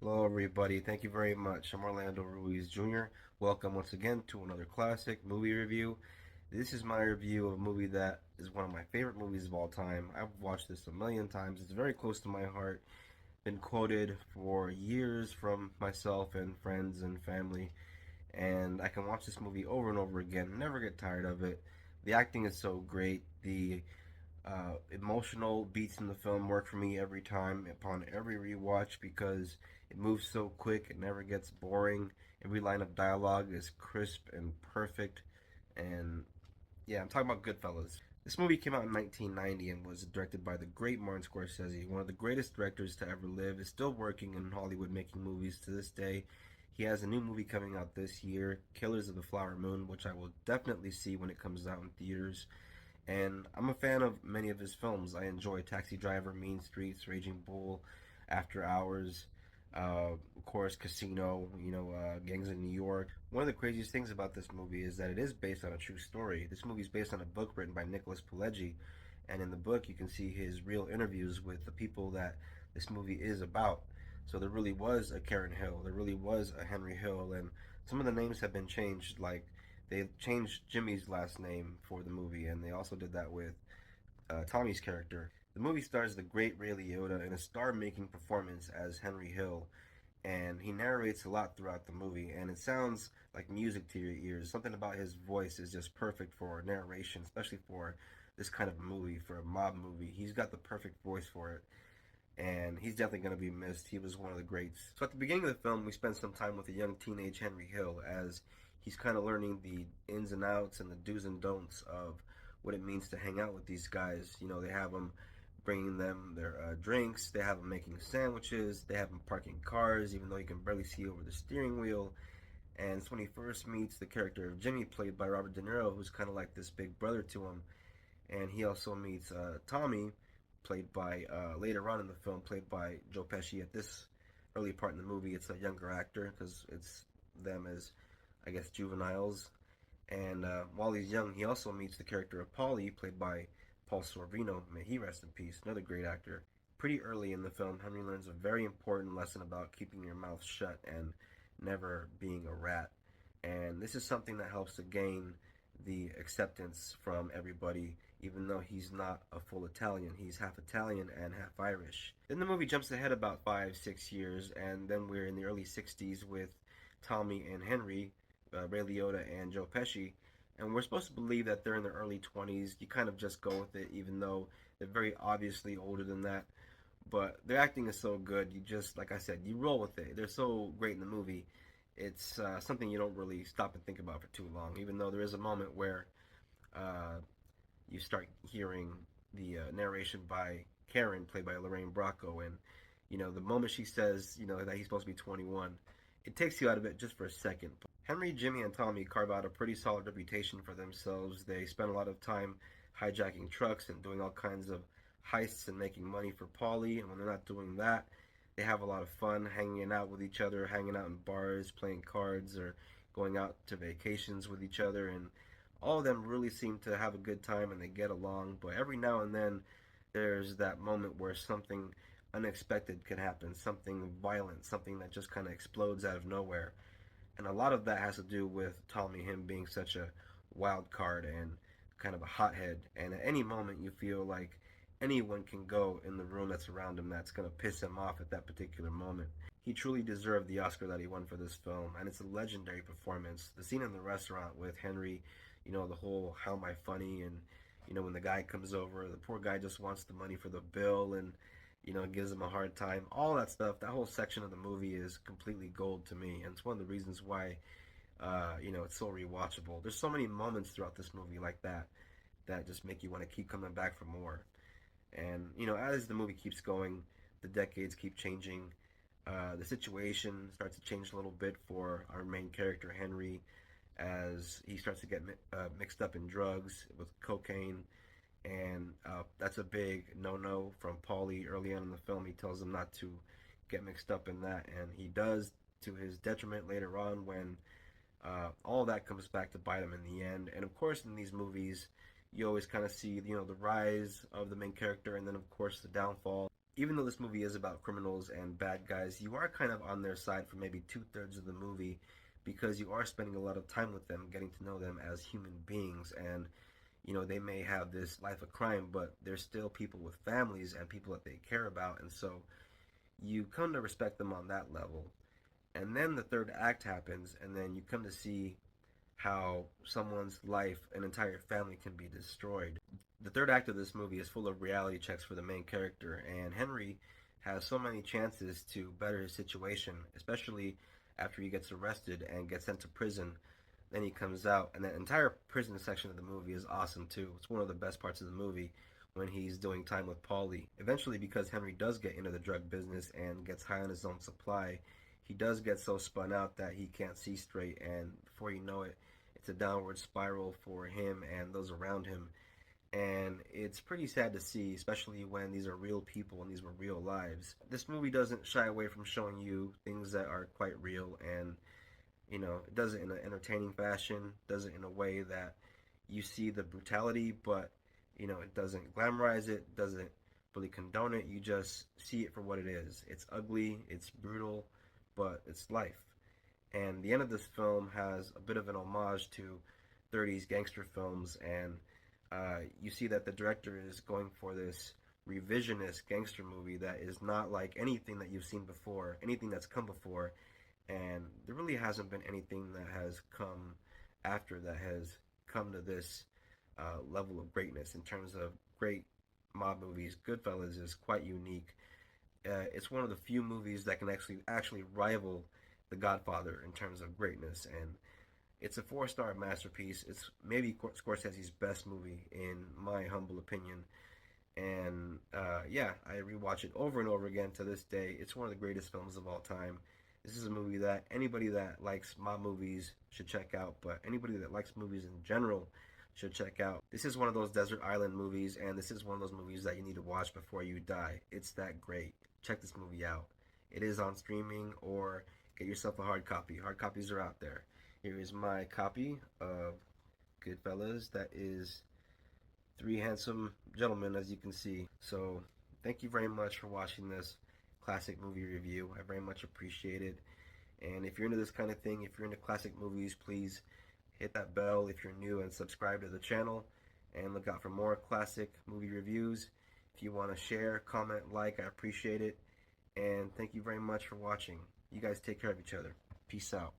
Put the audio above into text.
Hello, everybody. Thank you very much. I'm Orlando Ruiz Jr. Welcome once again to another classic movie review. This is my review of a movie that is one of my favorite movies of all time. I've watched this a million times. It's very close to my heart. Been quoted for years from myself and friends and family, and I can watch this movie over and over again. Never get tired of it. The acting is so great. The emotional beats in the film work for me every time, upon every rewatch, because it moves so quick, it never gets boring. Every line of dialogue is crisp and perfect. And yeah, I'm talking about Goodfellas. This movie came out in 1990 and was directed by the great Martin Scorsese, one of the greatest directors to ever live. Is still working in Hollywood making movies to this day. He has a new movie coming out this year, Killers of the Flower Moon, which I will definitely see when it comes out in theaters. And I'm a fan of many of his films. I enjoy Taxi Driver, Mean Streets, Raging Bull, After Hours, of course, Casino, Gangs of New York. One of the craziest things about this movie is that it is based on a true story. This movie is based on a book written by Nicholas Pileggi, and in the book you can see his real interviews with the people that this movie is about. So there really was a Karen Hill, there really was a Henry Hill, and some of the names have been changed, like they changed Jimmy's last name for the movie, and they also did that with Tommy's character. The movie stars the great Ray Liotta in a star-making performance as Henry Hill, and he narrates a lot throughout the movie, and it sounds like music to your ears. Something about his voice is just perfect for narration, especially for this kind of movie, for a mob movie. He's got the perfect voice for it, and he's definitely going to be missed. He was one of the greats. So at the beginning of the film, we spend some time with a young teenage Henry Hill as he's kind of learning the ins and outs and the do's and don'ts of what it means to hang out with these guys. They have them bringing them their drinks, they have them making sandwiches, they have them parking cars, even though you can barely see over the steering wheel. And it's when he first meets the character of Jimmy, played by Robert De Niro, who's kind of like this big brother to him. And he also meets Tommy, played by later on in the film, played by Joe Pesci. At this early part in the movie, it's a younger actor because it's them as, I guess, juveniles. And while he's young, he also meets the character of Paulie, played by Paul Sorvino. May he rest in peace. Another great actor. Pretty early in the film, Henry learns a very important lesson about keeping your mouth shut and never being a rat. And this is something that helps to gain the acceptance from everybody, even though he's not a full Italian. He's half Italian and half Irish. Then the movie jumps ahead about 5, 6 years, and then we're in the early 60s with Tommy and Henry, Ray Liotta and Joe Pesci, and we're supposed to believe that they're in their early 20s. You kind of just go with it, even though they're very obviously older than that. But their acting is so good, you just, like I said, you roll with it. They're so great in the movie. It's something you don't really stop and think about for too long, even though there is a moment where uh, you start hearing the narration by Karen, played by Lorraine Bracco, and the moment she says, that he's supposed to be 21, it takes you out of it just for a second. Henry, Jimmy, and Tommy carve out a pretty solid reputation for themselves. They spend a lot of time hijacking trucks and doing all kinds of heists and making money for Paulie. And when they're not doing that, they have a lot of fun hanging out with each other, hanging out in bars, playing cards, or going out to vacations with each other. And all of them really seem to have a good time and they get along. But every now and then, there's that moment where something unexpected can happen, something violent, something that just kind of explodes out of nowhere. And a lot of that has to do with Tommy, him being such a wild card and kind of a hothead. And at any moment, you feel like anyone can go in the room that's around him that's going to piss him off at that particular moment. He truly deserved the Oscar that he won for this film, and it's a legendary performance. The scene in the restaurant with Henry, the whole "How am I funny?" and when the guy comes over, the poor guy just wants the money for the bill, and gives him a hard time. All that stuff, that whole section of the movie is completely gold to me, and it's one of the reasons why, it's so rewatchable. There's so many moments throughout this movie like that just make you want to keep coming back for more. And as the movie keeps going, the decades keep changing. The situation starts to change a little bit for our main character Henry, as he starts to get mixed up in drugs with cocaine, and that's a big no-no from Paulie early on in the film. He tells him not to get mixed up in that, and he does, to his detriment later on, when all that comes back to bite him in the end. And of course, in these movies, you always kind of see the rise of the main character, and then of course the downfall. even though this movie is about criminals and bad guys, you are kind of on their side for maybe 2/3 of the movie because you are spending a lot of time with them, getting to know them as human beings. And, they may have this life of crime, but they're still people with families and people that they care about. And so you come to respect them on that level. And then the third act happens, and then you come to see how someone's life, an entire family, can be destroyed. The third act of this movie is full of reality checks for the main character, and Henry has so many chances to better his situation, especially after he gets arrested and gets sent to prison. Then he comes out, and that entire prison section of the movie is awesome too. It's one of the best parts of the movie when he's doing time with Paulie. Eventually, because Henry does get into the drug business and gets high on his own supply, he does get so spun out that he can't see straight, and before you know it, it's a downward spiral for him and those around him. And it's pretty sad to see, especially when these are real people and these were real lives. This movie doesn't shy away from showing you things that are quite real, and it does it in an entertaining fashion, does it in a way that you see the brutality, but it doesn't glamorize it, doesn't really condone it. You just see it for what it is. It's ugly, it's brutal, but it's life. And the end of this film has a bit of an homage to 30s gangster films, and you see that the director is going for this revisionist gangster movie that is not like anything that you've seen before, anything that's come before, and there really hasn't been anything that has come after that has come to this level of greatness in terms of great mob movies. Goodfellas is quite unique. It's one of the few movies that can actually rival The Godfather in terms of greatness, and it's a four-star masterpiece. It's maybe Scorsese's best movie in my humble opinion. And yeah, I rewatch it over and over again to this day. It's one of the greatest films of all time. This is a movie that anybody that likes mob movies should check out, but anybody that likes movies in general should check out. This is one of those desert island movies, and this is one of those movies that you need to watch before you die. It's that great. Check this movie out. It is on streaming, or get yourself a hard copy. Hard copies are out there. Here is my copy of Goodfellas. That is three handsome gentlemen, as you can see. So, thank you very much for watching this classic movie review. I very much appreciate it. And if you're into this kind of thing, if you're into classic movies, please hit that bell if you're new and subscribe to the channel. And look out for more classic movie reviews. If you want to share, comment, like, I appreciate it. And thank you very much for watching. You guys take care of each other. Peace out.